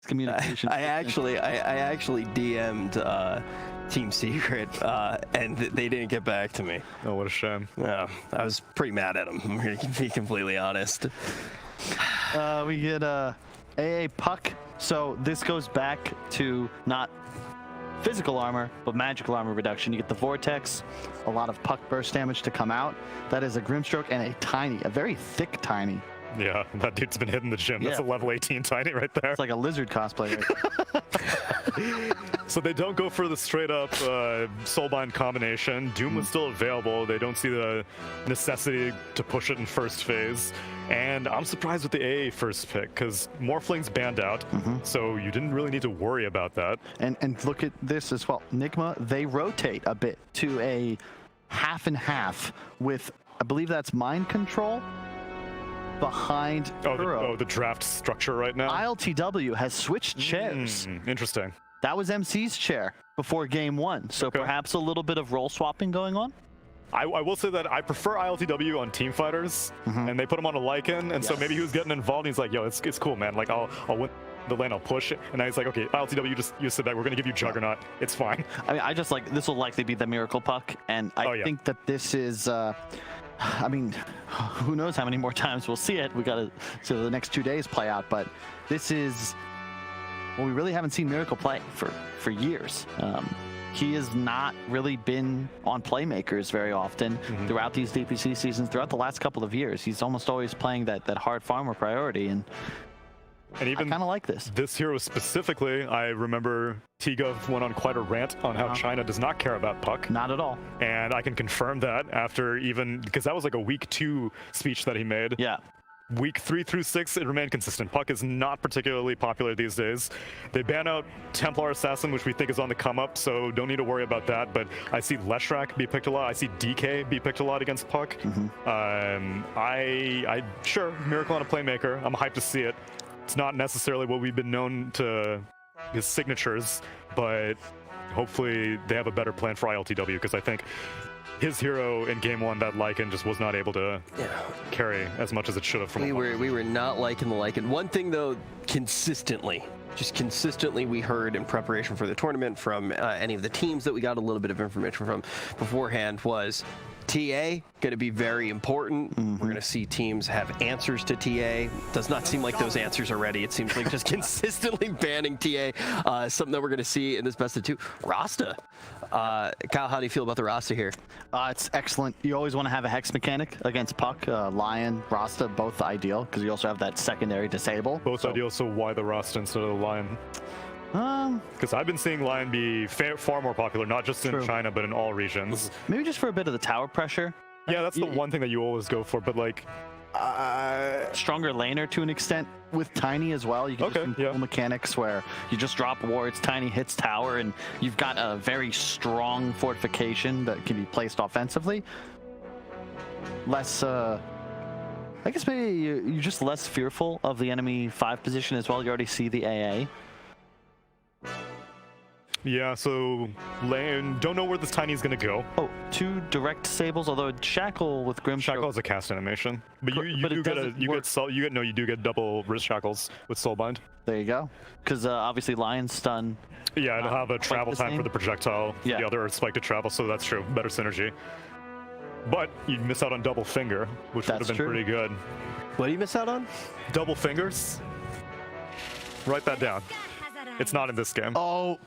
Communication. I actually DM'd Team Secret, and they didn't get back to me. Oh, what a shame. Yeah, I was pretty mad at them, I'm going to be completely honest. We get AA Puck. So this goes back to not physical armor, but magical armor reduction. You get the Vortex, a lot of Puck burst damage to come out. That is a Grimstroke and a very thick Tiny. Yeah, that dude's been hitting the gym. That's a level 18 Tiny right there. It's like a lizard cosplayer. So they don't go for the straight-up Soulbind combination. Doom was still available. They don't see the necessity to push it in first phase. And I'm surprised with the AA first pick, because Morphling's banned out, so you didn't really need to worry about that. And look at this as well. Nigma, they rotate a bit to a half and half with, I believe that's Mind Control behind Kuro. The draft structure right now? ILtW has switched chairs. Interesting. That was MC's chair before game one, so perhaps a little bit of role swapping going on? I will say that I prefer ILtW on team fighters, and they put him on a Lycan, and so maybe he was getting involved, and he's like, yo, it's cool, man. Like, I'll win the lane, I'll push it. And now he's like, okay, ILtW, you sit back, we're going to give you Juggernaut. It's fine. I mean, I just like, this will likely be the Miracle Puck, and I think that this is, I mean, who knows how many more times we'll see it. We got to see the next 2 days play out, but this is, well, we really haven't seen Miracle play for years. He has not really been on playmakers very often throughout these DPC seasons, throughout the last couple of years. He's almost always playing that hard farmer priority, and even I kind of like this. This hero specifically, I remember T-Gov went on quite a rant on how China does not care about Puck. Not at all. And I can confirm that after because that was like a week 2 speech that he made. Yeah. Week 3 through 6, it remained consistent. Puck is not particularly popular these days. They ban out Templar Assassin, which we think is on the come up, so don't need to worry about that. But I see Leshrac be picked a lot. I see DK be picked a lot against Puck. Sure, Miracle on a playmaker. I'm hyped to see it. It's not necessarily what we've been known to his signatures, but hopefully they have a better plan for ILtW, because I think his hero in game 1, that Lycan, just was not able to carry as much as it should have. We were not liking the Lycan. One thing though, consistently we heard in preparation for the tournament from any of the teams that we got a little bit of information from beforehand was TA going to be very important. We're going to see teams have answers to TA. Does not seem like those answers are ready. It seems like just consistently banning TA. Something that we're going to see in this best of 2. Rasta. Kyle, how do you feel about the Rasta here? It's excellent. You always want to have a Hex mechanic against Puck. Lion, Rasta, both ideal, because you also have that secondary disable. Both ideal, so why the Rasta instead of the Lion? Because I've been seeing Lion be far more popular, not just in China, but in all regions. Maybe just for a bit of the tower pressure. Yeah, that's the one thing that you always go for, but like... stronger laner to an extent with Tiny as well. You can just do mechanics where you just drop wards, Tiny hits tower, and you've got a very strong fortification that can be placed offensively. Less, I guess maybe you're just less fearful of the enemy 5 position as well. You already see the AA. Yeah, so Lane, don't know where this Tiny is going to go. Oh, 2 direct disables, although Shackle with Grim Shackle is a cast animation, but you do get double wrist shackles with Soulbind. There you go. Because obviously Lion's stun. Yeah, it'll have a travel time for the projectile. The other spike to travel, so that's true. Better synergy. But you miss out on double finger, which would have been pretty good. What do you miss out on? Double fingers. Write that down. It's not in this game. Oh.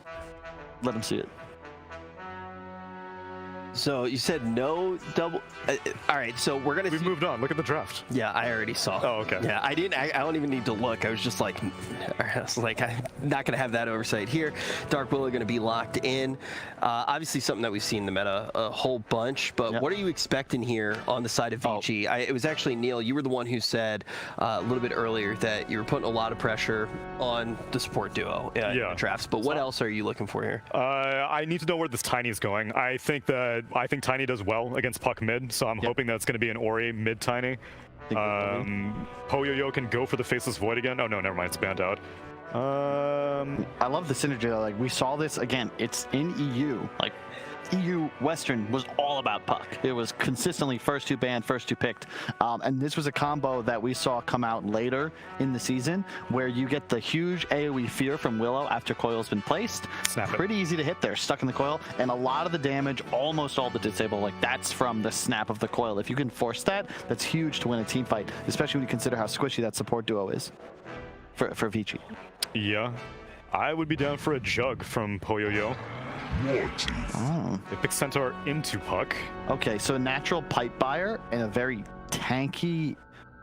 Let him see it. So you said no double. All right, so we've moved on. Look at the draft. Yeah, I already saw. Oh, okay. Yeah, I don't even need to look. I was just like, I'm not gonna have that oversight here. Dark Willow gonna be locked in. Obviously, something that we've seen in the meta a whole bunch. But what are you expecting here on the side of Vici? It was actually Neil. You were the one who said a little bit earlier that you were putting a lot of pressure on the support duo in the drafts. But what else are you looking for here? I need to know where this Tiny is going. I think Tiny does well against Puck mid, so I'm hoping that it's going to be an Ori mid Tiny. Poyoyo can go for the Faceless Void again. Oh no, never mind, it's banned out. I love the synergy though. Like we saw this again. It's in EU. Like EU Western was all about Puck. It was consistently first two banned, first two picked. And this was a combo that we saw come out later in the season where you get the huge AoE fear from Willow after coil's been placed. Snap it. Pretty easy to hit there, stuck in the coil. And a lot of the damage, almost all the disable, like that's from the snap of the coil. If you can force that, that's huge to win a team fight, especially when you consider how squishy that support duo is for Vici. Yeah. I would be down for a jug from Poyoyo. Oh. They pick Centaur into Puck. Okay, so a natural pipe buyer and a very tanky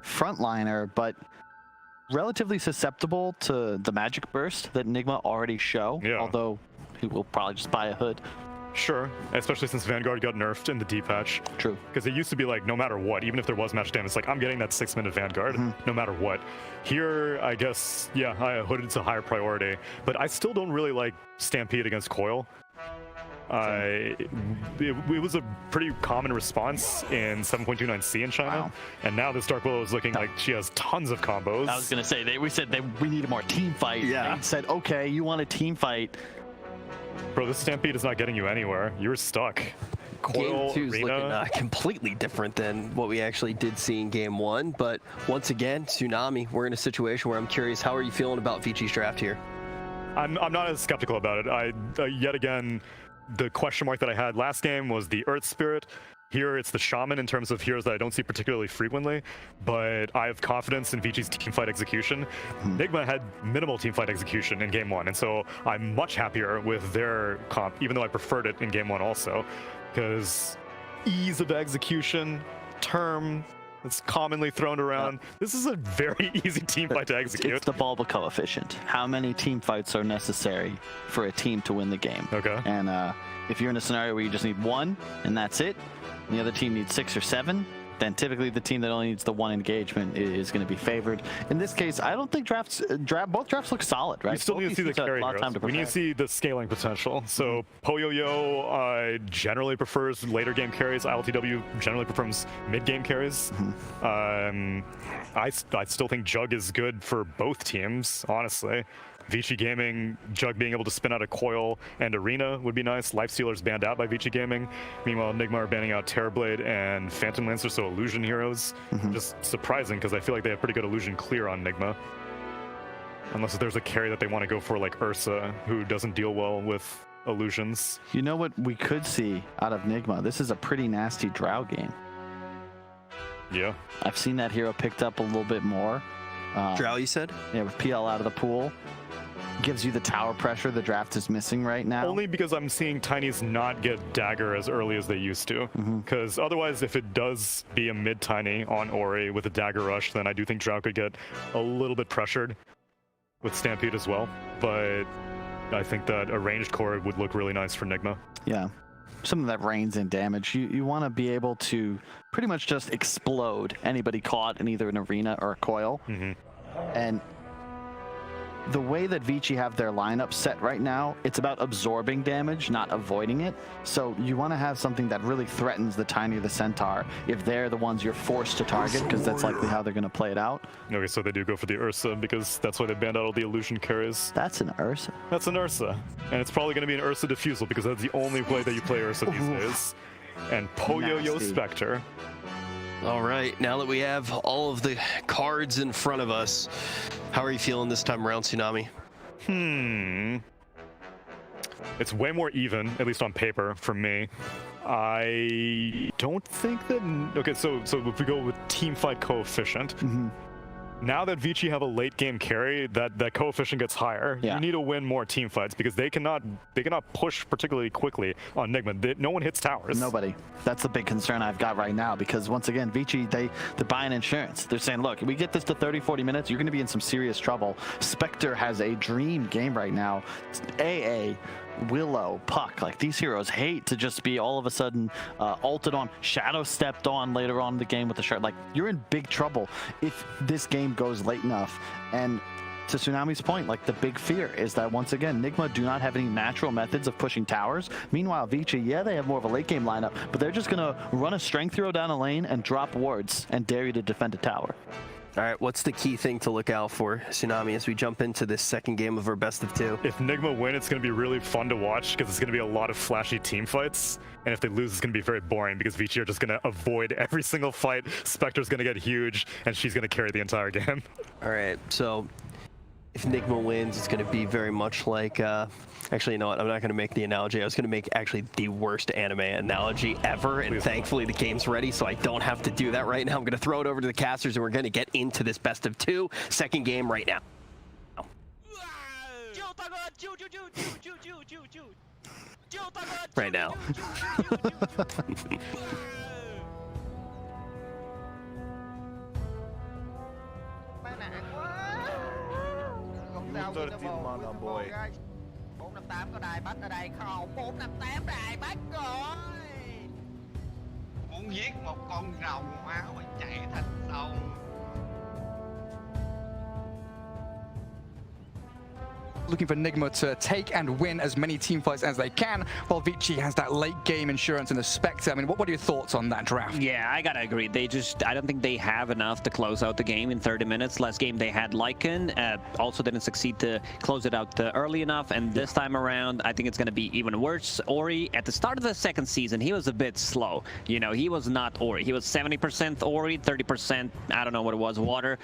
frontliner, but relatively susceptible to the magic burst that Nigma already show. Yeah. Although he will probably just buy a hood. Sure, especially since Vanguard got nerfed in the D-patch. True. Because it used to be like, no matter what, even if there was match damage, it's like, I'm getting that 6-minute Vanguard, no matter what. Here, I guess, yeah, Hooded's a higher priority, but I still don't really like Stampede against Coil. It was a pretty common response in 7.29C in China, Wow. and now this Dark Willow is looking like she has tons of combos. I was going to say, we said that we need a more team fight. Yeah. They said, okay, you want a team fight. Bro, this Stampede is not getting you anywhere. You're stuck. Coil, Game 2 is Arena. looking completely different than what we actually did see in Game 1. But once again, Tsunami, we're in a situation where I'm curious, how are you feeling about Vici's draft here? I'm not as skeptical about it. Yet again, the question mark that I had last game was the Earth Spirit. Here it's the Shaman in terms of heroes that I don't see particularly frequently, but I have confidence in Vici's teamfight execution. Nigma had minimal teamfight execution in Game 1, and so I'm much happier with their comp, even though I preferred it in Game 1 also, because ease of execution, term, it's commonly thrown around. This is a very easy teamfight to execute. It's the Bulba coefficient. How many team fights are necessary for a team to win the game? Okay. And if you're in a scenario where you just need one and that's it, and the other team needs 6 or 7, then typically the team that only needs the one engagement is going to be favored. In this case, I don't think both drafts look solid, right? We still need to see the carry heroes. We need to see the scaling potential. So Poyoyo generally prefers later game carries. ILtW generally prefers mid-game carries. I still think Jug is good for both teams, honestly. Vici Gaming, Jug being able to spin out a Coil and Arena would be nice. Lifestealer's banned out by Vici Gaming. Meanwhile, Nigma are banning out Terrorblade and Phantom Lancer, so Illusion heroes. Just surprising, because I feel like they have pretty good Illusion clear on Nigma. Unless there's a carry that they want to go for, like Ursa, who doesn't deal well with Illusions. You know what we could see out of Nigma? This is a pretty nasty Drow game. Yeah. I've seen that hero picked up a little bit more. Drow, you said? Yeah, with PL out of the pool. Gives you the tower pressure the draft is missing right now. Only because I'm seeing Tinies not get Dagger as early as they used to. Because otherwise, if it does be a mid-Tiny on Ori with a Dagger Rush, then I do think Drow could get a little bit pressured with Stampede as well. But I think that a ranged core would look really nice for Nigma. Yeah. Something that rains in damage. You want to be able to pretty much just explode anybody caught in either an Arena or a Coil. And the way that Vici have their lineup set right now, it's about absorbing damage, not avoiding it. So you want to have something that really threatens the Tiny or the Centaur if they're the ones you're forced to target, because that's likely how they're going to play it out. Okay, so they do go for the Ursa, because that's why they banned out all the Illusion carries. That's an Ursa. That's an Ursa. And it's probably going to be an Ursa Diffusal, because that's the only way that you play Ursa these days. And Poyoyo Nasty. Spectre. All right, now that we have all of the cards in front of us, how are you feeling this time around, Tsunami? It's way more even, at least on paper, for me. I don't think that... Okay, so if we go with teamfight coefficient, now that Vici have a late game carry, that coefficient gets higher. Yeah. You need to win more team fights, because they cannot push particularly quickly on Nigma. No one hits towers. Nobody. That's the big concern I've got right now, because once again, Vici, they're buying insurance. They're saying, look, if we get this to 30, 40 minutes, you're going to be in some serious trouble. Spectre has a dream game right now. It's AA, Willow, Puck, like these heroes hate to just be all of a sudden ulted on, shadow stepped on later on in the game with the shard. Like, you're in big trouble if this game goes late enough. And to Tsunami's point, like, the big fear is that once again, Nigma do not have any natural methods of pushing towers. Meanwhile, Vici, yeah, they have more of a late game lineup, but they're just gonna run a strength hero down a lane and drop wards and dare you to defend a tower. All right, what's the key thing to look out for, Tsunami, as we jump into this second game of our best of 2? If Nigma win, it's going to be really fun to watch because it's going to be a lot of flashy team fights. And if they lose, it's going to be very boring because Vici are just going to avoid every single fight. Spectre's going to get huge, and she's going to carry the entire game. All right, so if Nigma wins, it's going to be very much like... Actually, you know what? I'm not going to make the analogy. I was going to make actually the worst anime analogy ever, and thankfully the game's ready, so I don't have to do that right now. I'm going to throw it over to the casters, and we're going to get into this best of 2 second game right now. Right now. Boy. 458 có đài bắt ở đây không? 458 đài bắt rồi. Muốn giết một con rồng máu mà chạy thành sông. Looking for Nigma to take and win as many team fights as they can, while Vici has that late game insurance in the Spectre. I mean, what are your thoughts on that draft? Yeah, I gotta agree. I don't think they have enough to close out the game in 30 minutes. Last game they had Lycan, also didn't succeed to close it out early enough, and this time around, I think it's gonna be even worse. Ori, at the start of the second season, he was a bit slow. You know, he was not Ori. He was 70% Ori, 30%, I don't know what it was, water.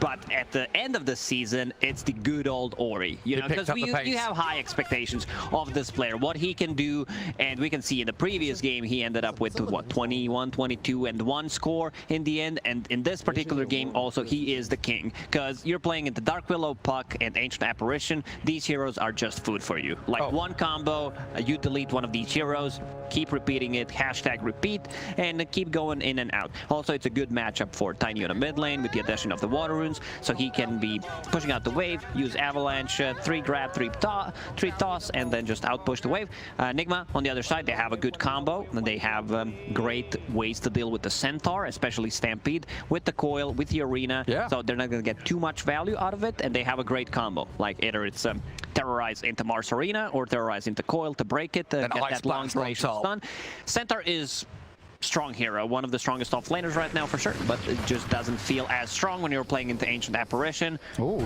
But at the end of the season, it's the good old Ori, you know, because you have high expectations of this player, what he can do, and we can see in the previous game he ended up with what, 21, 22, and 1 score in the end, and in this particular game also he is the king, because you're playing into Dark Willow, Puck, and Ancient Apparition. These heroes are just food for you. Like one combo, you delete one of these heroes, keep repeating it, hashtag repeat, and keep going in and out. Also, it's a good matchup for Tiny on the mid lane with the addition of the water runes, so he can be pushing out the wave, use avalanche, 3 grab, 3 toss, and then just outpush the wave. Nigma on the other side, they have a good combo, and they have great ways to deal with the Centaur, especially Stampede, with the coil, with the arena, so they're not going to get too much value out of it, and they have a great combo. Like either it's terrorize into Mars Arena or terrorize into coil to break it, get that long duration stun. Centaur is strong hero, one of the strongest off laners right now for sure, but it just doesn't feel as strong when you're playing into Ancient Apparition. Ooh.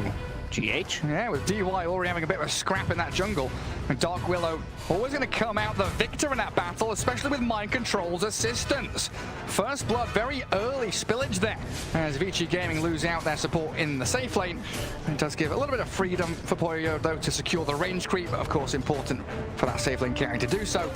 GH. Yeah, with DY already having a bit of a scrap in that jungle. And Dark Willow always going to come out the victor in that battle, especially with Mind Control's assistance. First blood, very early spillage there, as Vici Gaming lose out their support in the safe lane. It does give a little bit of freedom for Poyoyo, though, to secure the range creep, but of course important for that safe lane carry to do so.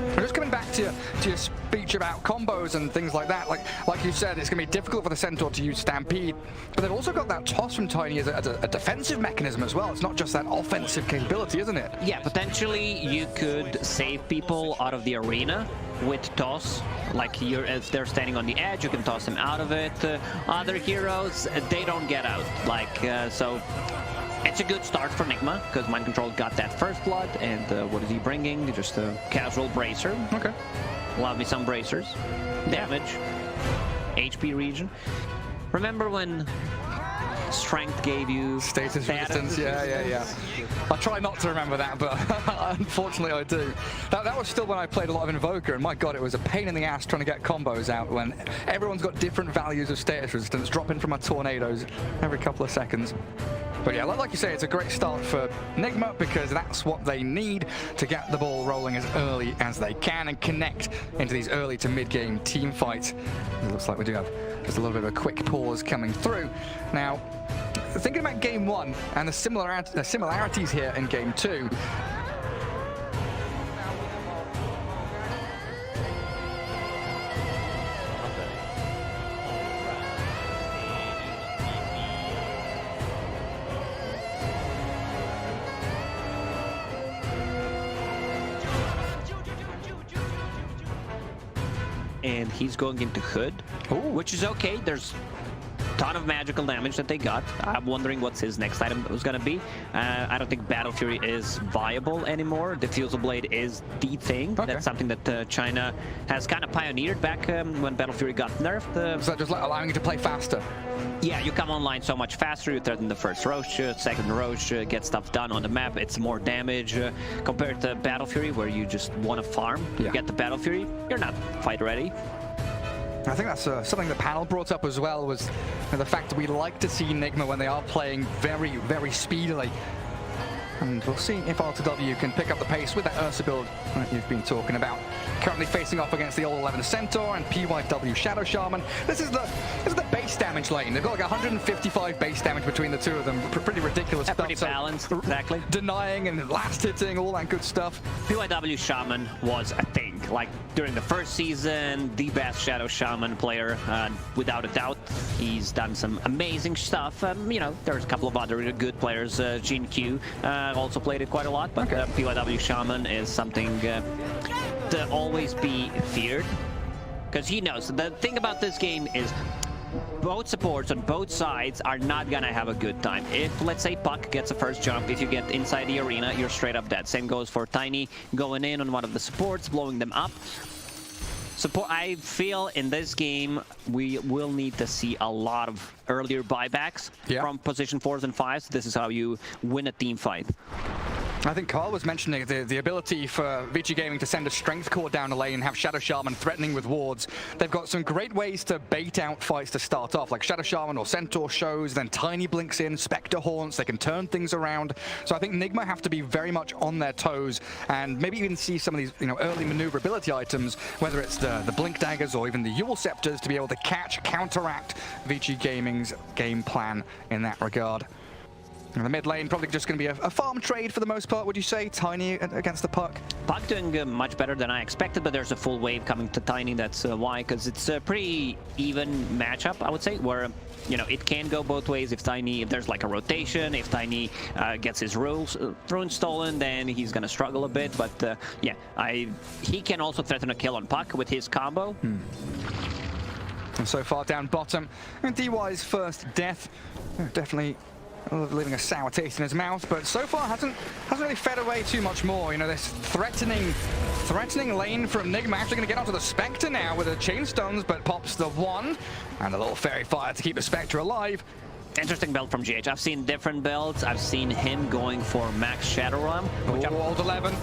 And just coming back to your speech about combos and things like that, like you said, it's going to be difficult for the Centaur to use Stampede, but they've also got that toss from Tiny as a defensive mechanism as well. It's not just that offensive capability, isn't it? Yeah, potentially you could save people out of the arena with toss. Like if they're standing on the edge, you can toss them out of it. Other heroes, they don't get out. So it's a good start for Nigma, because Mind Control got that first blood, and what is he bringing? Just a casual bracer. Okay. Love me some bracers. Damage. HP regen. Remember when strength gave you status resistance? Yeah. I try not to remember that, but unfortunately I do. That was still when I played a lot of Invoker, and my god, it was a pain in the ass trying to get combos out when everyone's got different values of status resistance, dropping from my tornadoes every couple of seconds. But yeah, like you say, it's a great start for Nigma, because that's what they need to get the ball rolling as early as they can and connect into these early to mid-game team fights. It looks like we do have just a little bit of a quick pause coming through. Now, thinking about game 1 and the similarities here in game 2, and he's going into Hood, which is okay. There's a ton of magical damage that they got. I'm wondering what's his next item was going to be. I don't think Battle Fury is viable anymore. Diffusal Blade is the thing. That's something that China has kind of pioneered back when Battle Fury got nerfed. So just allowing you to play faster? Yeah, you come online so much faster. You threaten the first Roche, second Roche, get stuff done on the map. It's more damage compared to Battle Fury, where you just want to farm. You get the Battle Fury, you're not fight ready. I think that's something the panel brought up as well, was the fact that we like to see Nigma when they are playing very, very speedily. And we'll see if ILtW can pick up the pace with that Ursa build that you've been talking about. Currently facing off against the Old11 Centaur and Poyoyo Shadow Shaman. This is the base damage lane. They've got like 155 base damage between the two of them. Pretty ridiculous stuff. Pretty balanced, exactly. Denying and last hitting, all that good stuff. Poyoyo Shaman was a thing. Like during the first season, the best Shadow Shaman player, without a doubt. He's done some amazing stuff. You know, there's a couple of other good players. Gene Q also played it quite a lot, but Poyoyo Shaman is something to always be feared, because he knows the thing about this game is both supports on both sides are not gonna have a good time. If, let's say, Puck gets a first jump, if you get inside the arena, you're straight up dead. Same goes for Tiny going in on one of the supports, blowing them up. I feel in this game we will need to see a lot of earlier buybacks from position 4s and 5s. This is how you win a team fight. I think Carl was mentioning the ability for Vici Gaming to send a strength core down the lane and have Shadow Shaman threatening with wards. They've got some great ways to bait out fights to start off, like Shadow Shaman or Centaur shows, then Tiny blinks in, Spectre haunts, they can turn things around. So I think Nigma have to be very much on their toes and maybe even see some of these early maneuverability items, whether it's the Blink Daggers or even the Yule Scepters, to be able to counteract Vici Gaming's game plan in that regard. In the mid lane, probably just going to be a farm trade for the most part, would you say? Tiny against the Puck? Puck doing much better than I expected, but there's a full wave coming to Tiny. That's why, because it's a pretty even matchup, I would say, where it can go both ways. If there's like a rotation, if Tiny gets his runes stolen, then he's going to struggle a bit. But yeah, he can also threaten a kill on Puck with his combo. And so far down bottom, and DY's first death, definitely leaving a sour taste in his mouth, but so far hasn't really fed away too much more. This threatening lane from Nigma. Actually going to get onto the Spectre now with the Chainstones, but pops the one and a little fairy fire to keep the Spectre alive. Interesting build from GH. I've seen different builds. I've seen him going for max Shadow Realm. Old11.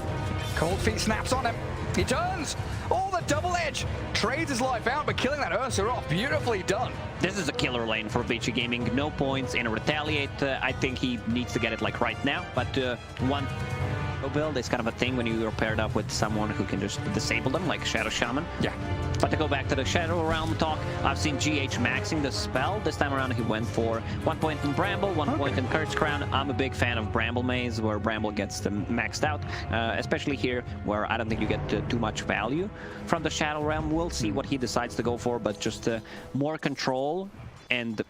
Cold Feet snaps on him. He turns. Oh, the double edge. Trades his life out, but killing that Ursa off. Beautifully done. This is a killer lane for Vici Gaming. No points in a retaliate. I think he needs to get it like right now. But one build is kind of a thing when you are paired up with someone who can just disable them, like Shadow Shaman. Yeah. But to go back to the Shadow Realm talk, I've seen GH maxing the spell. This time around he went for 1 point in Bramble, 1 point in Curse Crown. I'm a big fan of Bramble Maze, where Bramble gets them maxed out, especially here, where I don't think you get too much value from the Shadow Realm. We'll see what he decides to go for, but just more control and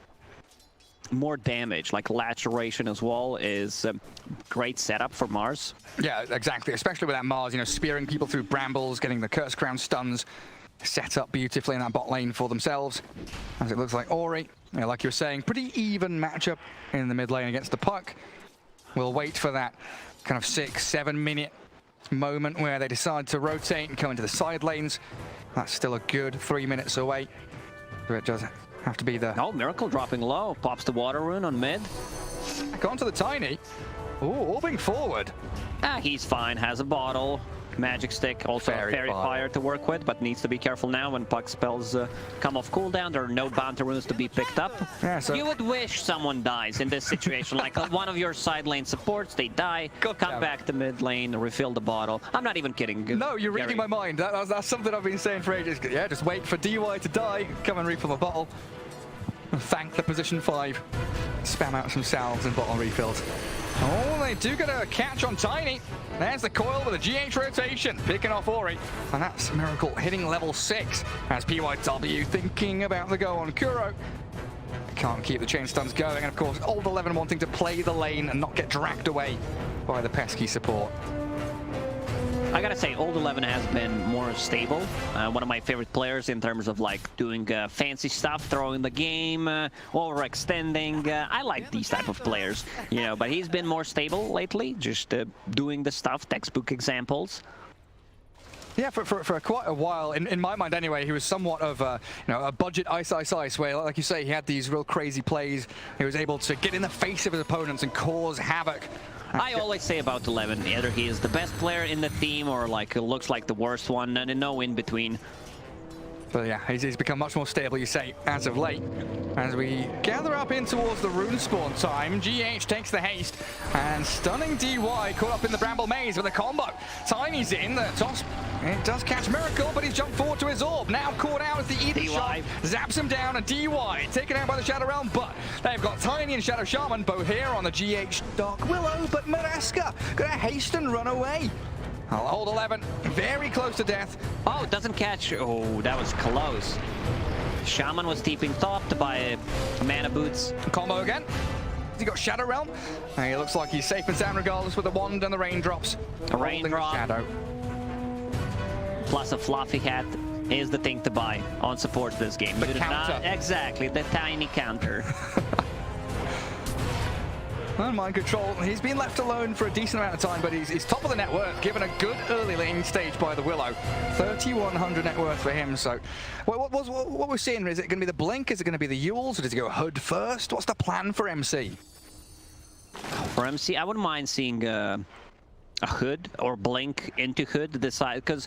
more damage, like laceration as well, is a great setup for Mars. Yeah, exactly, especially with that Mars, spearing people through brambles, getting the Curse Crown stuns set up beautifully in that bot lane for themselves. As it looks like Ori, like you were saying, pretty even matchup in the mid lane against the Puck. We'll wait for that kind of 6-7 minute moment where they decide to rotate and come into the side lanes. That's still a good 3 minutes away. So it does have to be the... Oh, Miracle dropping low. Pops the water rune on mid. Back onto the Tiny. Ooh, orbing forward. He's fine. Has a bottle. Magic Stick, also Fairy Fire to work with, but needs to be careful now when Puck spells come off cooldown. There are no bounty runes to be picked up. Yeah, so you would wish someone dies in this situation, like one of your side lane supports, they die, come back to mid lane, refill the bottle. I'm not even kidding. No, you're reading my mind. That's something I've been saying for ages. Yeah, just wait for DY to die, come and refill the bottle. Thank the position 5. Spam out some salves and bottle refills. Oh, they do get a catch on Tiny. There's the coil with a GH rotation, picking off Ori. And that's Miracle hitting level 6 as Poyoyo thinking about the go on Kuro. Can't keep the chain stuns going, and of course, Old11 wanting to play the lane and not get dragged away by the pesky support. I gotta say, Old11 has been more stable. One of my favorite players in terms of like doing fancy stuff, throwing the game, overextending. I like these type of players, but he's been more stable lately, just doing the stuff, textbook examples. Yeah, for quite a while, in my mind anyway, he was somewhat of a budget ice, where, like you say, he had these real crazy plays. He was able to get in the face of his opponents and cause havoc. I always say about 11, either he is the best player in the team or like looks like the worst one, and no in between. But yeah, he's become much more stable, you say, as of late. As we gather up in towards the rune spawn time, GH takes the haste, and stunning DY caught up in the bramble maze with a combo. Tiny's in, the toss, it does catch Miracle, but he's jumped forward to his orb. Now caught out as the Ether shot, zaps him down, and DY taken out by the Shadow Realm, but they've got Tiny and Shadow Shaman both here on the GH Dark Willow, but Mareska gonna haste and run away. I'll hold 11, very close to death. Oh, doesn't catch. Oh, that was close. Shaman was deep in thought by mana boots. Combo again. He got Shadow Realm. And he looks like he's safe and sound regardless with the wand and the raindrops. A raindrop. Shadow. Plus a fluffy hat is the thing to buy on support this game. The counter. Exactly, the tiny counter. And mind control, he's been left alone for a decent amount of time, but he's top of the net worth, given a good early lane stage by the Willow. 3,100 net worth for him, so... What we're seeing, is it going to be the Blink, is it going to be the Yules, or does he go Hood first? What's the plan for MC? For MC, I wouldn't mind seeing a Hood or Blink into Hood decide, because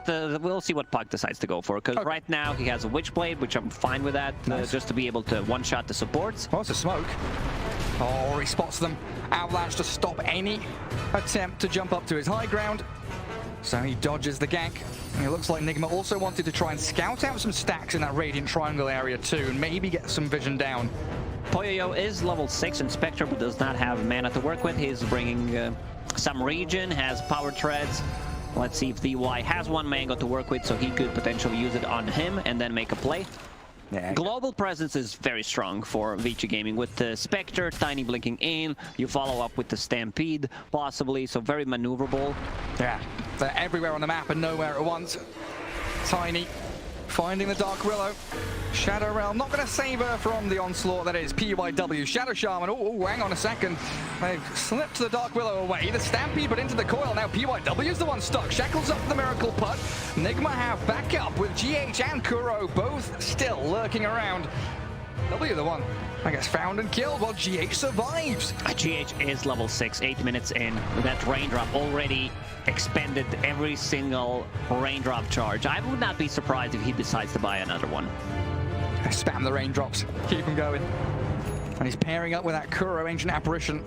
we'll see what Puck decides to go for, because right now he has a Witchblade, which I'm fine with that, just to be able to one-shot the supports. Oh, it's a smoke. Oh, he spots them. Avalanche to stop any attempt to jump up to his high ground. So he dodges the gank. And it looks like Nigma also wanted to try and scout out some stacks in that Radiant Triangle area too, and maybe get some vision down. Poyoyo is level 6 in Spectre, but does not have mana to work with. He's bringing some regen, has power treads. Let's see if DY has one mango to work with, so he could potentially use it on him and then make a play. Yeah. Global presence is very strong for Vici Gaming with the Spectre, Tiny blinking in, you follow up with the Stampede possibly, so very maneuverable. Yeah, they're everywhere on the map and nowhere at once. Tiny finding the Dark Willow. Shadow Realm not going to save her from the onslaught that is PYW. Shadow Shaman, oh, hang on a second. They've slipped the Dark Willow away. The Stampede, but into the coil. Now PYW's the one stuck. Shackles up the Miracle Putt. Nigma have backup with GH and Kuro both still lurking around. W the one that gets found and killed while GH survives. GH is level 6, 8 minutes in. That raindrop already expended every single raindrop charge. I would not be surprised if he decides to buy another one. Spam the raindrops, keep him going. And he's pairing up with that Kuro Ancient Apparition.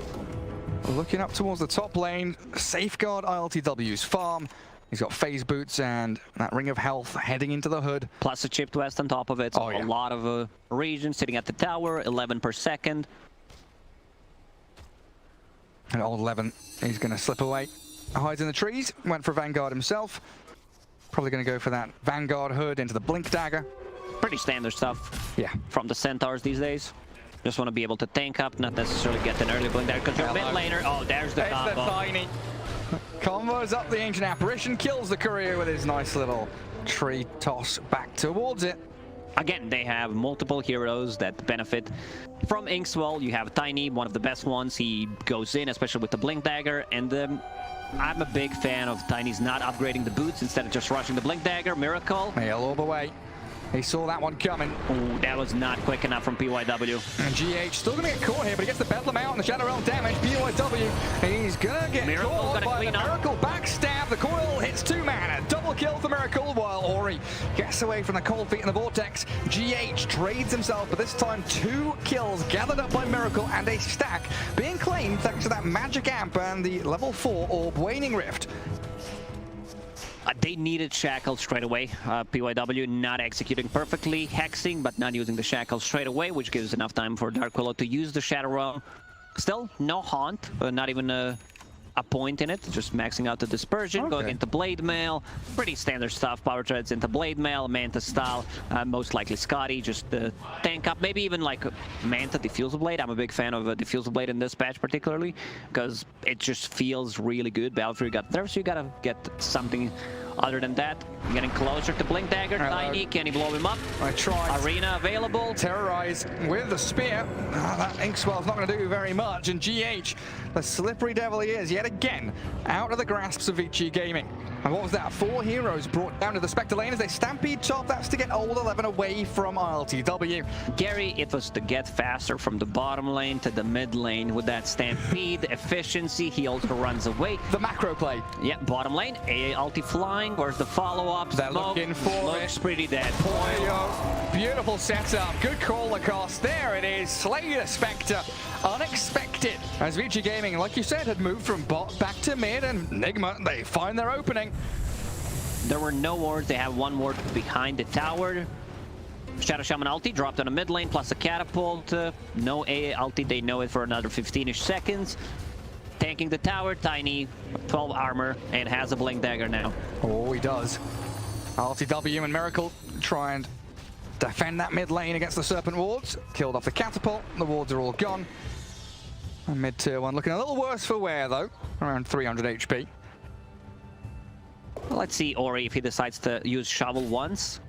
Looking up towards the top lane, safeguard ILtW's farm. He's got phase boots and that ring of health heading into the Hood. Plus a chipped west on top of it. So a lot of regen sitting at the tower, 11 per second. And old 11, he's going to slip away. Hides in the trees, went for Vanguard himself. Probably going to go for that Vanguard Hood into the Blink Dagger. Pretty standard stuff. Yeah. From the Centaurs these days. Just want to be able to tank up, not necessarily get an early Blink Dagger, because you're a bit later. Oh, there's the combo. The Tiny. Combos up the Ancient Apparition, kills the Courier with his nice little tree toss back towards it. Again, they have multiple heroes that benefit from Inkswell. You have Tiny, one of the best ones. He goes in, especially with the Blink Dagger, and I'm a big fan of Tiny's not upgrading the boots instead of just rushing the Blink Dagger. Miracle. He'll all the way. He saw that one coming. Ooh, that was not quick enough from PYW. And GH still going to get caught here, but he gets the Bedlam out and the Shadow Realm damage. PYW, he's going to get caught by the Miracle backstab. The coil hits 2 mana. Double kill for Miracle while Ori gets away from the cold feet in the Vortex. GH trades himself, but this time 2 kills gathered up by Miracle and a stack being claimed thanks to that Magic Amp and the level 4 Orb Waning Rift. They needed Shackle straight away. PYW not executing perfectly, hexing, but not using the Shackle straight away, which gives enough time for Dark Willow to use the Shadow Realm. Still, no Haunt, not even a point in it, just maxing out the Dispersion, going into Blade Mail. Pretty standard stuff, Power Treads into Blade Mail, Manta style, most likely Scotty, just tank up, maybe even like Manta Diffusal Blade. I'm a big fan of a Diffusal Blade in this patch particularly, because it just feels really good. Belfry got there, so you gotta get something other than that. Getting closer to Blink Dagger. Tiny, can he blow him up? I tried. Arena available. Terrorize with the spear. That Inkswell's not going to do very much. And GH, the slippery devil he is, yet again, out of the grasps of Vici Gaming. And what was that? 4 heroes brought down to the Spectre lane as they stampede top. That's to get Old 11 away from ILtW. Gary, it was to get faster from the bottom lane to the mid lane with that stampede efficiency. He also runs away. The macro play. Yeah, bottom lane. AA ulti flying. Where's the follow-up? They're looking for Looks pretty dead. Poyoyo. Beautiful setup. Good call, Lacoste. There it is. Slay the Spectre. Unexpected. As Vici Gaming, like you said, had moved from bot back to mid, and Nigma, they find their opening. There were no wards. They have 1 ward behind the tower. Shadow Shaman ulti dropped on the mid lane plus a catapult. No AA ulti. They know it for another 15-ish seconds. Tanking the tower. Tiny, 12 armor, and has a blink dagger now. Oh, he does. ILtW and Miracle try and defend that mid lane against the Serpent wards. Killed off the catapult. The wards are all gone. And mid tier 1 looking a little worse for wear though. Around 300 HP. Well, let's see Ori if he decides to use shovel once.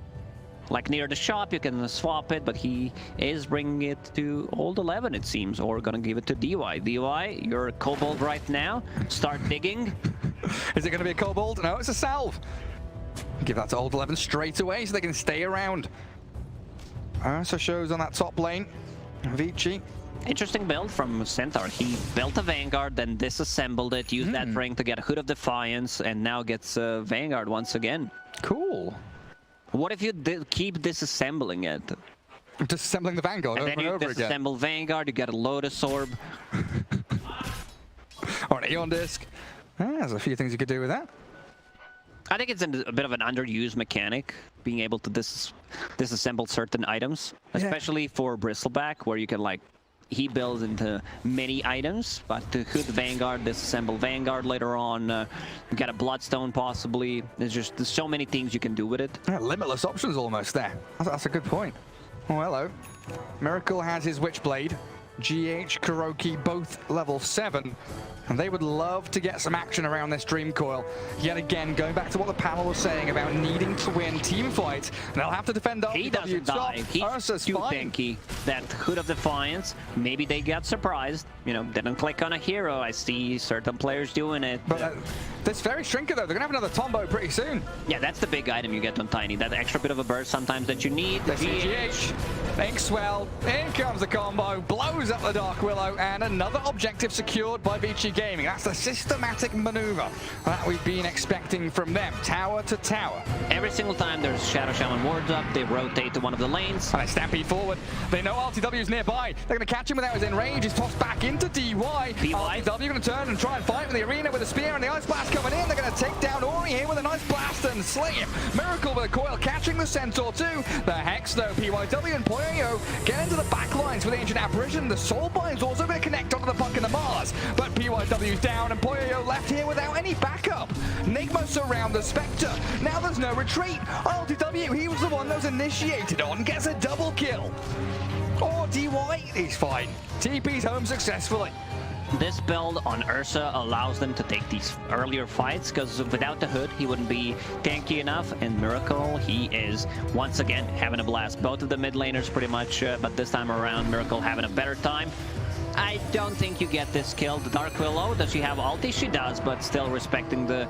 Like near the shop, you can swap it, but he is bringing it to Old 11, it seems, or gonna give it to DY. DY, you're a kobold right now. Start digging. Is it gonna be a kobold? No, it's a salve. Give that to Old 11 straight away so they can stay around. Ursa shows on that top lane. Vici. Interesting build from Centaur. He built a Vanguard, then disassembled it, used that ring to get a Hood of Defiance, and now gets Vanguard once again. Cool. What if you keep disassembling it? Disassembling the Vanguard And over then and you over again. disassemble Vanguard, you get a Lotus Orb. Or an Eon Disc. There's a few things you could do with that. I think it's a bit of an underused mechanic, being able to disassemble certain items, especially for Bristleback, where you can like he builds into many items, but to Hood Vanguard, disassemble Vanguard later on, you get a Bloodstone possibly. There's so many things you can do with it. Yeah, limitless options almost there. That's a good point. Oh, hello. Miracle has his Witchblade. GH, Kuroki, both level 7. And they would love to get some action around this Dream Coil. Yet again, going back to what the panel was saying about needing to win team fights, they'll have to defend He doesn't die. He's too tanky. That Hood of Defiance, maybe they got surprised. You know, didn't click on a hero. I see certain players doing it. But this very Shrinker, though, they're going to have another Tombow pretty soon. Yeah, that's the big item you get on Tiny. That extra bit of a burst sometimes that you need. The GH. Inkswell. In comes the combo. Blows up the Dark Willow. And another objective secured by Vici Gaming. That's the systematic maneuver that we've been expecting from them. Tower to tower. Every single time there's Shadow Shaman wards up, they rotate to one of the lanes. And they stampede forward. They know ILtW's nearby. They're going to catch him without his enrage. He's tossed back into DY. ILtW going to turn and try and fight in the arena with a spear and the Ice Blast coming in. They're going to take down Ori here with a nice blast and slay him. Miracle with a coil catching the Centaur too. The Hex though, PYW and Poyoyo get into the back lines with the Ancient Apparition. The Soulbind's also going to connect onto the puck and the Mars. But PYW's down and Poyoyo left here without any backup. Nigma surround the Spectre. Now there's no retreat. ILtW, he was the one that was initiated on, gets a double kill. Or DY, he's fine. TP's home successfully. This build on Ursa allows them to take these earlier fights, because without the Hood, he wouldn't be tanky enough. And Miracle, he is, once again, having a blast. Both of the mid laners pretty much, but this time around, Miracle having a better time. I don't think you get this kill. The Dark Willow, does she have ulti? She does, but still respecting the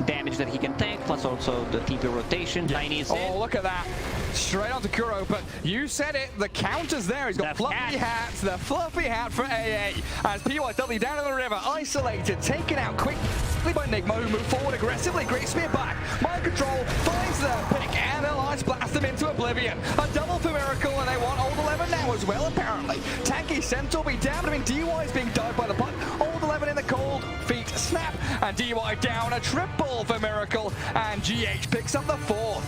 damage that he can tank, plus also the TP rotation. Yeah. Tiny is in. Oh, look at that. Straight onto Kuro, but you said it, the counter's there. He's got the fluffy hat, the fluffy hat for AA. As PYW down in the river, isolated, taken out quickly by Nigma, who moved forward aggressively. Great spear back. Mind control, finds the pick, and they'll ice blast him into oblivion. A double for Miracle, and they want Old 11 now as well, apparently. Tanky Centaur be damned. I mean, DY is being dived by the puck. Old 11 in the cold, feet snap, and DY down. A triple for Miracle, and GH picks up the 4th.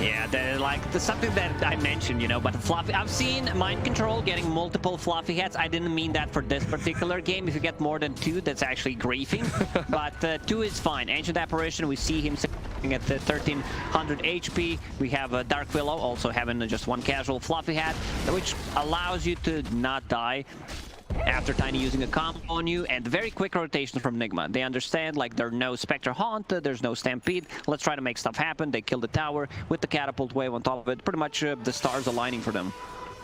Yeah, there's something that I mentioned, you know, but fluffy. I've seen Mind Control getting multiple fluffy hats. I didn't mean that for this particular game. If you get more than 2, that's actually griefing. But 2 is fine. Ancient Apparition, we see him sitting at 1300 HP. We have a Dark Willow also having just 1 casual fluffy hat, which allows you to not die after Tiny using a combo on you, and very quick rotations from Nigma. They understand, like, there's no Spectre Haunt, there's no Stampede, let's try to make stuff happen. They kill the tower with the catapult wave on top of it. Pretty much the stars aligning for them.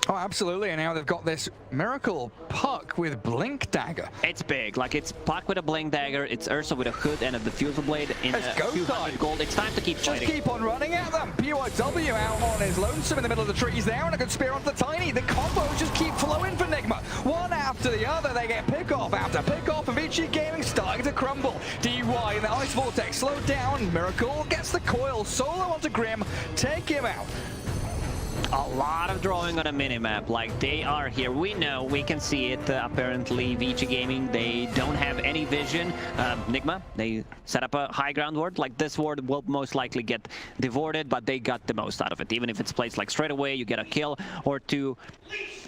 Oh, absolutely, and now they've got this miracle puck with Blink Dagger. It's big, like it's Puck with a Blink Dagger, it's Ursa with a hood and a diffusal blade in Let's go, 200 gold. It's time to keep Just fighting. keep on running at them. Poyoyo out on his lonesome in the middle of the trees there, and a good spear onto the Tiny. The combos just keep flowing for Nigma. One after the other, they get pick-off after pick-off, and Vici Gaming starting to crumble. DY in the Ice Vortex slowed down. Miracle gets the coil solo onto Grim. Take him out. A lot of drawing on a minimap, like they are here. We know, we can see it. Apparently, Vici Gaming, they don't have any vision. Nigma, they set up a high ground ward. Like this ward will most likely get devorted, but they got the most out of it. Even if it's placed like straight away, you get a kill or two.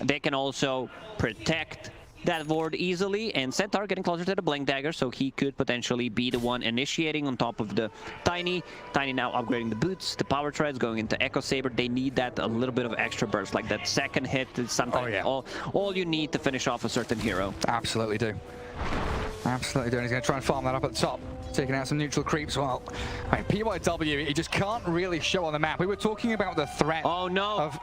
They can also protect that ward easily, and Centaur getting closer to the Blink Dagger, so he could potentially be the one initiating on top of the Tiny. Tiny now upgrading the boots, the power treads, going into Echo Saber. They need that a little bit of extra burst, like that second hit is sometimes all you need to finish off a certain hero. Absolutely do. Absolutely do. And he's going to try and farm that up at the top. Taking out some neutral creeps. Well, I mean, Poyoyo, he just can't really show on the map. We were talking about the threat of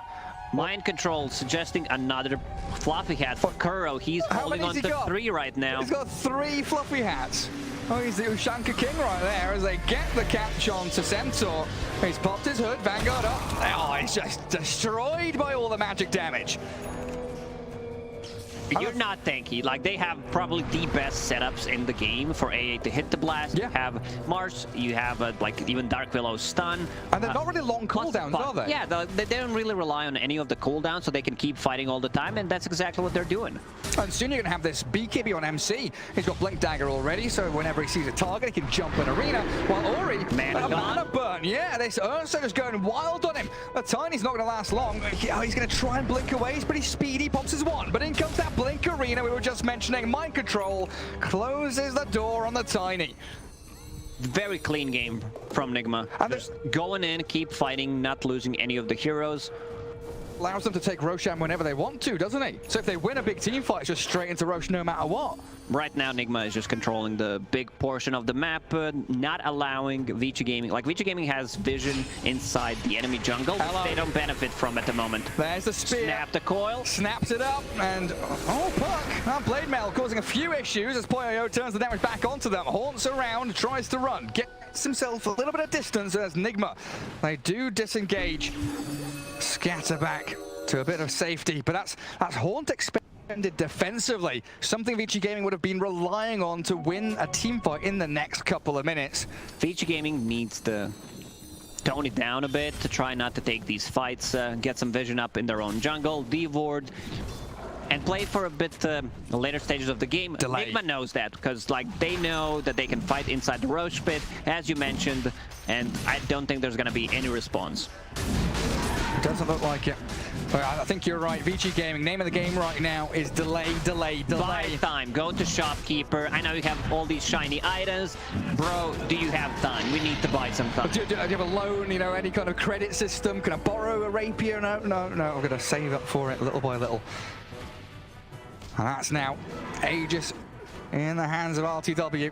mind control, suggesting another fluffy hat for Kuro. He's holding on to 3 right now. He's got 3 fluffy hats. Oh, he's the Ushanka King right there as they get the catch on to Centaur. He's popped his hood, Vanguard up. Oh, he's just destroyed by all the magic damage. You're not tanky. Like, they have probably the best setups in the game for AA to hit the blast. Yeah. You have Mars, you have like even Dark Willow's stun. And they're not really long cooldowns, are they? Yeah, they don't really rely on any of the cooldowns, so they can keep fighting all the time, and that's exactly what they're doing. And soon you're going to have this BKB on MC. He's got Blink Dagger already, so whenever he sees a target, he can jump in arena. While Ori, mana burn. Yeah, this Ursa just going wild on him. The Tiny's not going to last long. He's going to try and blink away. He's pretty speedy, pops his one, but in comes that Blink arena we were just mentioning. Mind control closes the door on the Tiny. Very clean game from Nigma. And just going in, keep fighting, not losing any of the heroes. Allows them to take Roshan whenever they want to, doesn't he? So if they win a big team fight, it's just straight into Rosh no matter what. Right now, Nigma is just controlling the big portion of the map, not allowing Vici Gaming. Like, Vici Gaming has vision inside the enemy jungle, which they don't benefit from at the moment. There's the spear. Snap the coil. Snaps it up, and Puck. That blade mail causing a few issues as Poyoyo turns the damage back onto them. Haunts around, tries to run, gets himself a little bit of distance as Nigma. They do disengage. Scatter back to a bit of safety, but that's Haunt expended defensively, something Vici Gaming would have been relying on to win a team fight in the next couple of minutes. Vici Gaming needs to tone it down a bit to try not to take these fights, get some vision up in their own jungle, devord, and play for a bit the later stages of the game. Delay. Nigma knows that, because like they know that they can fight inside the Roche pit, as you mentioned, and I don't think there's going to be any response. Doesn't look like it. But I think you're right. Vici Gaming, name of the game right now is delay. Buy time. Go to shopkeeper. I know you have all these shiny items. Bro, do you have time? We need to buy some time. Do you have a loan, you know, any kind of credit system? Can I borrow a rapier? No. I'm going to save up for it little by little. And that's now Aegis in the hands of ILtW.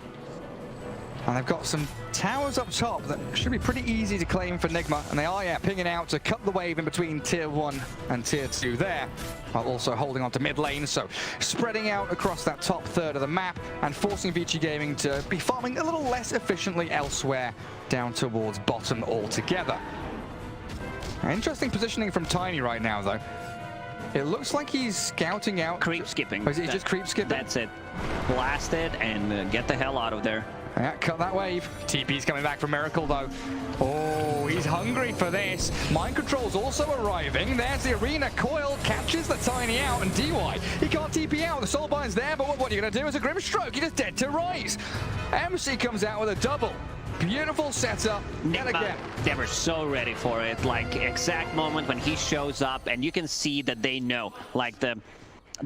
And they've got some towers up top that should be pretty easy to claim for Nigma. And they are, pinging out to cut the wave in between Tier 1 and Tier 2 there. While also holding on to mid lane. So spreading out across that top third of the map and forcing Vici Gaming to be farming a little less efficiently elsewhere down towards bottom altogether. Interesting positioning from Tiny right now, though. It looks like he's scouting out. Creep skipping. Oh, is he just creep skipping? That's it. Blast it and get the hell out of there. Yeah, cut that wave. TP's coming back from Miracle, though. Oh, he's hungry for this. Mind Control's also arriving. There's the arena. Coil catches the Tiny out, and DY, he can't TP out. The Soulbind's there, but what are you going to do? It's a Grim Stroke. You're just dead to rise. MC comes out with a double. Beautiful setup. Yet again. They were so ready for it. Like, exact moment when he shows up, and you can see that they know. Like, the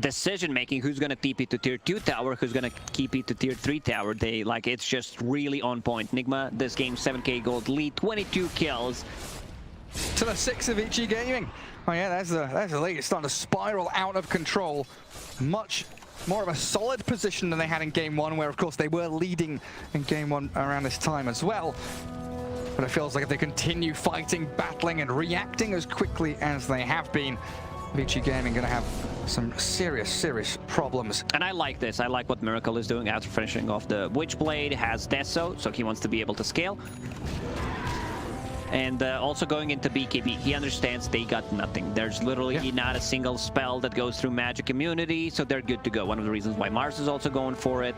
decision making, who's going to TP to Tier 2 tower, who's going to TP to Tier 3 tower. They like, it's just really on point. Nigma, this game, 7k gold lead, 22 kills. To the 6 of Vici Gaming. Oh yeah, there's the lead. It's starting to spiral out of control. Much more of a solid position than they had in Game 1, where of course they were leading in Game 1 around this time as well. But it feels like if they continue fighting, battling, and reacting as quickly as they have been, Vici Gaming going to have some serious problems. And I like this. I like what Miracle is doing after finishing off the Witchblade. Has Deso, so he wants to be able to scale. And also going into BKB, he understands they got nothing. There's literally not a single spell that goes through magic immunity, so they're good to go. One of the reasons why Mars is also going for it.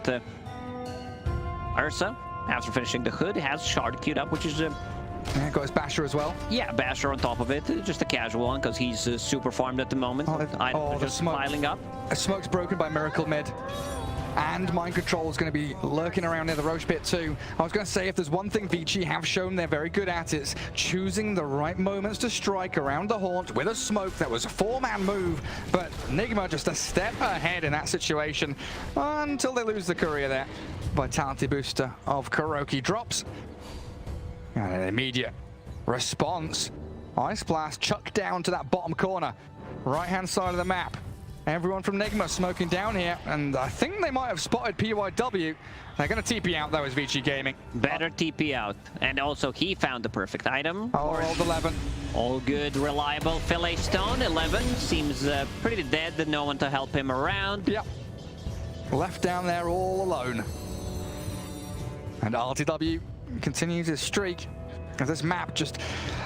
Ursa, after finishing the Hood, has Shard queued up, which is Yeah, got his Basher as well. yeah, Basher on top of it. Just a casual one, because he's super farmed at the moment. The just smoke. piling up. A smoke's broken by Miracle mid. And Mind Control is going to be lurking around near the Roche pit too. I was going to say, if there's one thing Vici have shown they're very good at, it's choosing the right moments to strike around the haunt with a smoke. That was a 4-man move, but Nigma just a step ahead in that situation until they lose the courier there. Vitality booster of Kuroki drops. And an immediate response. Ice Blast chucked down to that bottom corner, right-hand side of the map. Everyone from Nigma smoking down here, and I think they might have spotted Poyoyo. They're going to TP out though as Vici Gaming. Better TP out. And also he found the perfect item. Oh, rolled 11. All good, reliable. Fillet Stone, 11. Seems pretty dead, no one to help him around. Yep. Left down there all alone. And ILtW continues his streak. This map just,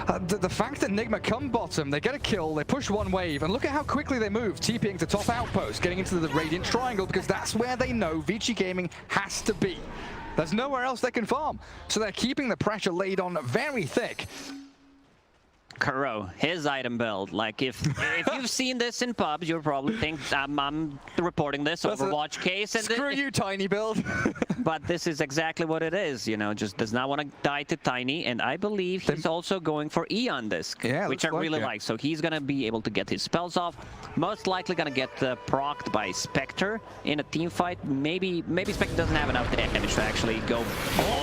the fact that Nigma come bottom, they get a kill, they push one wave, and look at how quickly they move, TPing to top outpost, getting into the Radiant Triangle, because that's where they know Vici Gaming has to be. There's nowhere else they can farm, so they're keeping the pressure laid on very thick. Kuro, his item build. Like, if you've seen this in pubs, you'll probably think I'm reporting this Overwatch case. And screw you, Tiny build. But this is exactly what it is, you know, just does not want to die to Tiny, and I believe he's also going for E on this, which I really like. So he's going to be able to get his spells off, most likely going to get procced by Spectre in a team fight. Maybe Spectre doesn't have enough damage to actually go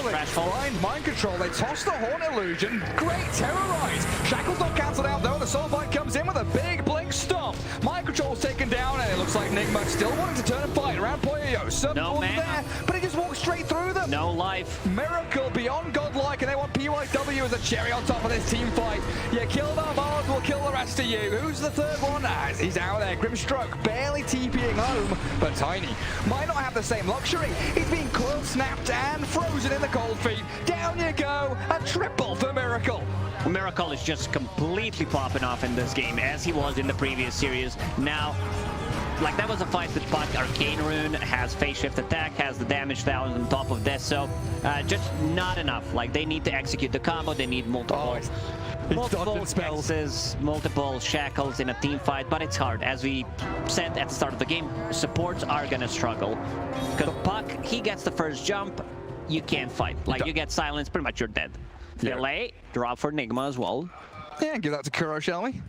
they find Mind Control, they toss the Horn Illusion, great terrorize. Shackle's not cancelled out though, the Soulbite comes in with a big blink stomp. Mind Control's taken down, and it looks like Nigma still wanting to turn and fight around Poyoyo. Some there, but he just walks straight through them. No life. Miracle beyond godlike, and they want Poyoyo as a cherry on top of this team fight. You kill the Mars, we'll kill the rest of you. Who's the third one? He's out there. Grimstroke barely TPing home, but Tiny might not have the same luxury. He's being coil snapped and frozen in the cold feet. Down you go, a triple for Miracle. Miracle is just completely popping off in this game, as he was in the previous series. Now, like, that was a fight with Puck. Arcane Rune has phase shift attack, has the damage value on top of this, so just not enough. Like, they need to execute the combo, they need multiple spells, multiple shackles in a team fight, but it's hard. As we said at the start of the game, supports are gonna struggle. Because Puck, he gets the first jump, you can't fight. Like, you get silenced, pretty much you're dead. Fillet, drop for Nigma as well. Yeah, give that to Kuro, shall we?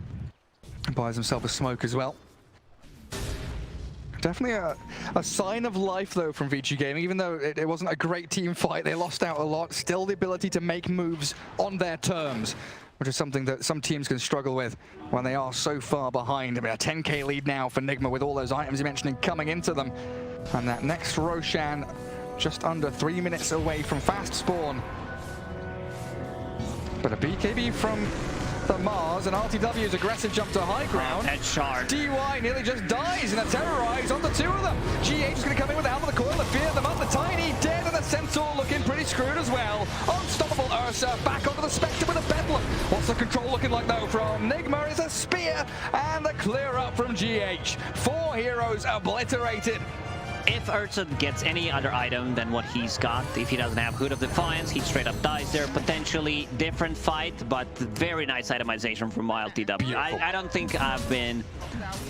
Buys himself a smoke as well. Definitely a sign of life, though, from Vici Gaming. Even though it wasn't a great team fight, they lost out a lot. Still the ability to make moves on their terms, which is something that some teams can struggle with when they are so far behind. I mean, a 10k lead now for Nigma with all those items you mentioned coming into them. And that next Roshan just under 3 minutes away from fast spawn. But a BKB from the Mars, and ILtW's aggressive jump to high ground. Head shard. DY nearly just dies in a terrorize on the two of them. GH is going to come in with the helm of the coil to fear them up. The Tiny dead, and the Centaur looking pretty screwed as well. Unstoppable Ursa back onto the Spectre with a Bedlam. What's the control looking like though from Nigma? Is a spear and a clear up from GH. 4 heroes obliterated. If Ursa gets any other item than what he's got, if he doesn't have Hood of Defiance, he straight up dies there. Potentially different fight, but very nice itemization from ILtW. I don't think I've been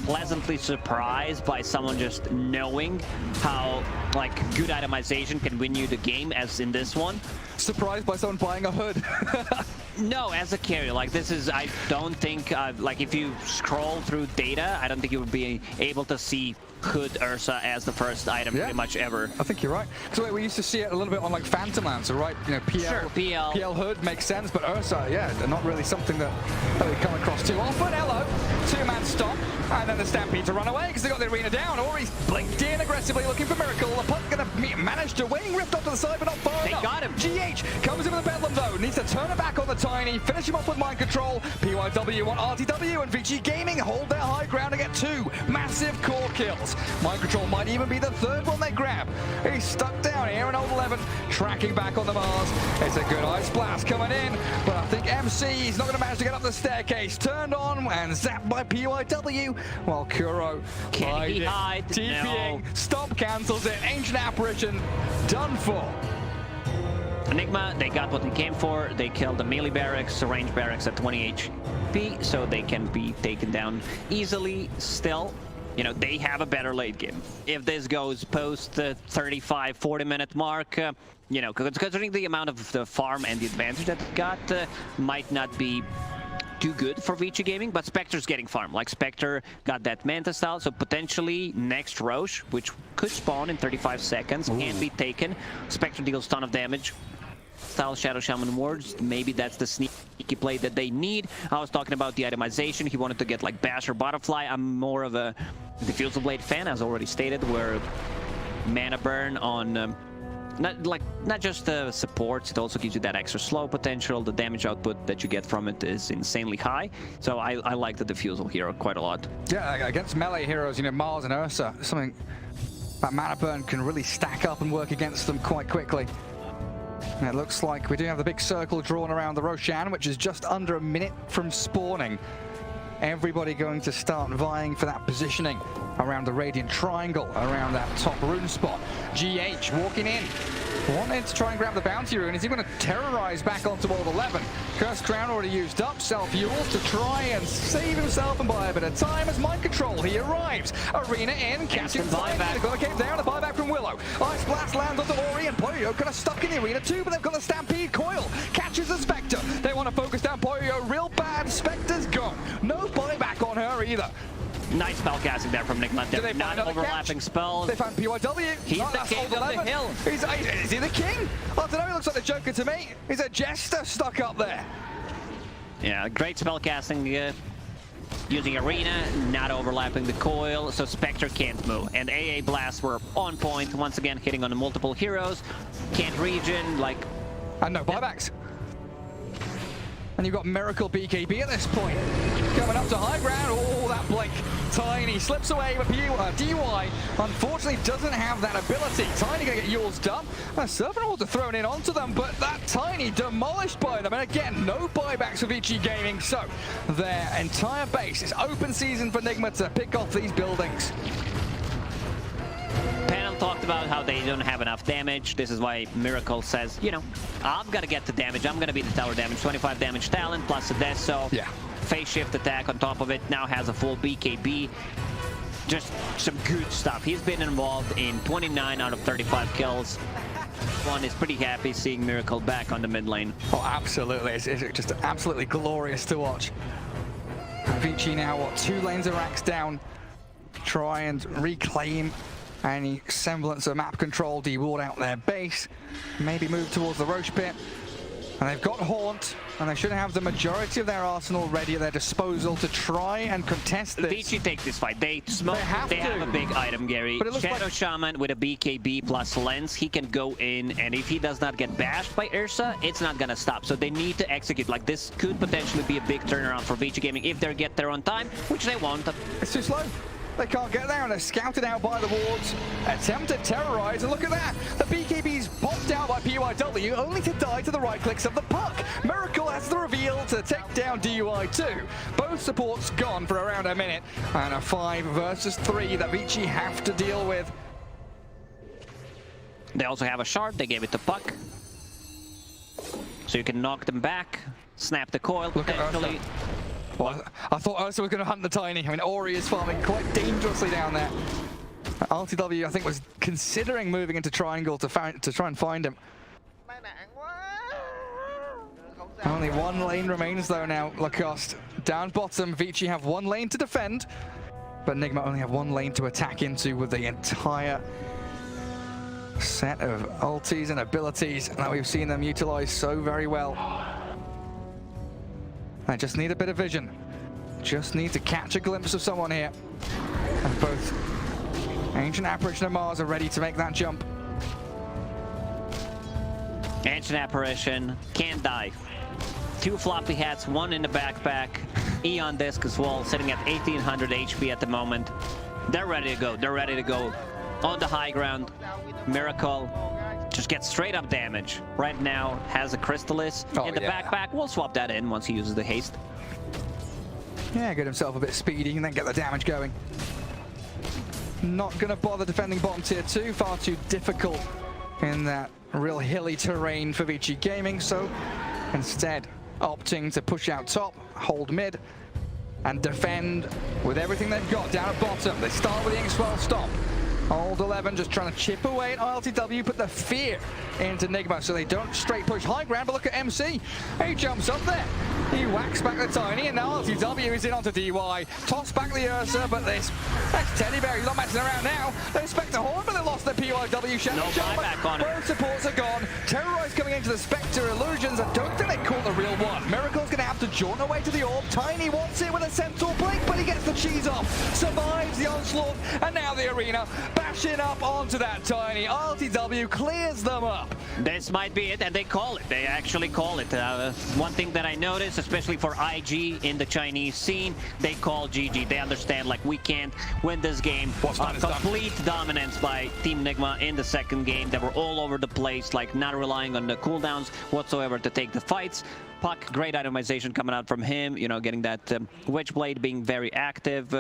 pleasantly surprised by someone just knowing how, like, good itemization can win you the game as in this one. Surprised by someone buying a Hood. No, as a carrier, like, this is, I don't think, like, if you scroll through data, I don't think you would be able to see Hood Ursa as the first item pretty much ever. I think you're right. So we used to see it a little bit on like Phantom Lancer, right? You know, PL Hood makes sense, but Ursa, yeah, they're not really something that we come across too often. Hello, 2-man stop, and then the Stampede to run away because they got the arena down. Or he's blinked in aggressive aggressively looking for Miracle. The puck gonna manage to wing, ripped off to the side, but not far enough. They got him. GH comes in with a Bedlam though, needs to turn it back on the Tiny, finish him off with mind control. PYW on ILtW, and Vici Gaming hold their high ground and get 2 massive core kills. Mind control might even be the 3rd one they grab. He's stuck down here in Old 11, tracking back on the Mars. It's a good ice blast coming in, but I think MC is not going to manage to get up the staircase. Turned on and zapped by PYW, while Kuro Can he hide? TPing, No. stop cancels it, Ancient Apparition, done for. Nigma, they got what they came for. They killed the melee barracks, range barracks at 20 HP, so they can be taken down easily. Still, you know, they have a better late game. If this goes post the 35-40 minute mark, you know, considering the amount of the farm and the advantage that it got, might not be too good for Vici Gaming, but Spectre's getting farm. Like, Spectre got that Manta style, so potentially next Roche, which could spawn in 35 seconds, can be taken. Spectre deals ton of damage. Style Shadow Shaman wards, maybe that's the sneaky play that they need. I was talking about the itemization. He wanted to get like Bash or Butterfly. I'm more of a Diffusal Blade fan, as already stated, where mana burn on not just the supports, it also gives you that extra slow potential. The damage output that you get from it is insanely high, so I like the Diffusal hero quite a lot. Yeah, against melee heroes, you know, Mars and Ursa, something that mana burn can really stack up and work against them quite quickly. And it looks like we do have the big circle drawn around the Roshan, which is just under a minute from spawning. Everybody going to start vying for that positioning around the Radiant Triangle, around that top rune spot. GH walking in, wanted to try and grab the bounty rune. Is he going to terrorize back onto World 11? Cursed Crown already used up, self-fuels to try and save himself and buy a bit of time as mind control. He arrives, arena in, catching buyback. They've got to keep down, a buyback from Willow. Ice Blast lands onto Ori, and Poyoyo kind of stuck in the arena too, but they've got the Stampede Coil. Catches the Spectre. They want to focus down Poyoyo real bad. Spectre's gone. No buyback on her either. Nice spell casting there from Nigma. They're not overlapping spells. They found PYW. He's the king of the hill. Is he the king? I don't know, he looks like the Joker to me. He's a jester stuck up there. Yeah, great spell casting. Using Arena, not overlapping the coil, so Spectre can't move. And AA Blasts were on point, once again hitting on multiple heroes. Can't regen, like... And no buybacks. And you've got Miracle BKB at this point. Coming up to high ground. Oh, that blink. Tiny slips away, but DY unfortunately doesn't have that ability. Tiny gonna get Yule's up. Serpent Water thrown in onto them, but that Tiny demolished by them. And again, no buybacks for Vici Gaming. So their entire base is open season for Nigma to pick off these buildings. Panel talked about how they don't have enough damage. This is why Miracle says, you know, I've got to get the damage. I'm going to be the tower damage. 25 damage talent plus a death. So yeah. Phase shift attack on top of it. Now has a full BKB. Just some good stuff. He's been involved in 29 out of 35 kills. One is pretty happy seeing Miracle back on the mid lane. Oh, absolutely. It's just absolutely glorious to watch. Vici now, what, 2 lanes of racks down. Try and reclaim any semblance of map control, deward out their base, maybe move towards the Roche pit. And they've got Haunt, and they should have the majority of their arsenal ready at their disposal to try and contest this. Vici take this fight. They smoke. They have a big item, Gary. Shadow Shaman with a BKB plus lens, he can go in, and if he does not get bashed by Ursa, it's not gonna stop. So they need to execute. Like, this could potentially be a big turnaround for Vici Gaming if they get there on time, which they won't. It's too slow. They can't get there, and they're scouted out by the wards. Attempt to terrorize, and look at that! The BKB's popped out by PYW, only to die to the right clicks of the puck. Miracle has the reveal to take down DUI too. Both supports gone for around a minute, and a 5 versus 3 that Vici have to deal with. They also have a shard, they gave it to Puck. So you can knock them back, snap the coil potentially. Well, I thought Ursa was going to hunt the Tiny. I mean, Ori is farming quite dangerously down there. ILtW, I think, was considering moving into Triangle to try and find him. Only 1 lane remains, though, now. Lacoste down bottom. Vici have 1 lane to defend, but Nigma only have 1 lane to attack into with the entire set of ultis and abilities that we've seen them utilize so very well. I just need a bit of vision. Just need to catch a glimpse of someone here. And both Ancient Apparition of Mars are ready to make that jump. Ancient Apparition can't die. 2 floppy hats, 1 in the backpack. Eon Disc as well, sitting at 1800 HP at the moment. They're ready to go. They're ready to go on the high ground. Miracle just gets straight up damage. Right now has a Crystallis in the backpack. We'll swap that in once he uses the haste. Yeah, get himself a bit speedy and then get the damage going. Not gonna bother defending bottom tier 2, far too difficult in that real hilly terrain for Vici Gaming, so instead opting to push out top, hold mid, and defend with everything they've got down at bottom. They start with the Inkswell Stomp. Old 11 just trying to chip away at ILtW, put the fear into Nigma so they don't straight push high ground, but look at MC. He jumps up there. He whacks back the Tiny, and now ILtW is in onto DY. Toss back the Ursa, but that's Teddy Bear. He's not messing around now. They expect a horn, but they lost their Poyoyo shadow. No buyback on it. Both supports are gone. Terrorize coming into the Spectre Illusions. I don't think they caught the real one. Miracle's going to have to jaunt away to the orb. Tiny wants it with a Centaur Blink, but he gets the cheese off. Survives the onslaught, and now the arena bashing up onto that Tiny. ILtW clears them up. This might be it, and they call it. They actually call it. One thing that I noticed, especially for IG in the Chinese scene, they call GG. They understand, like, we can't win this game. Complete dominance by Team Nigma in the second game. They were all over the place, like not relying on the cooldowns whatsoever to take the fights. Puck, great itemization coming out from him, you know, getting that Witchblade being very active.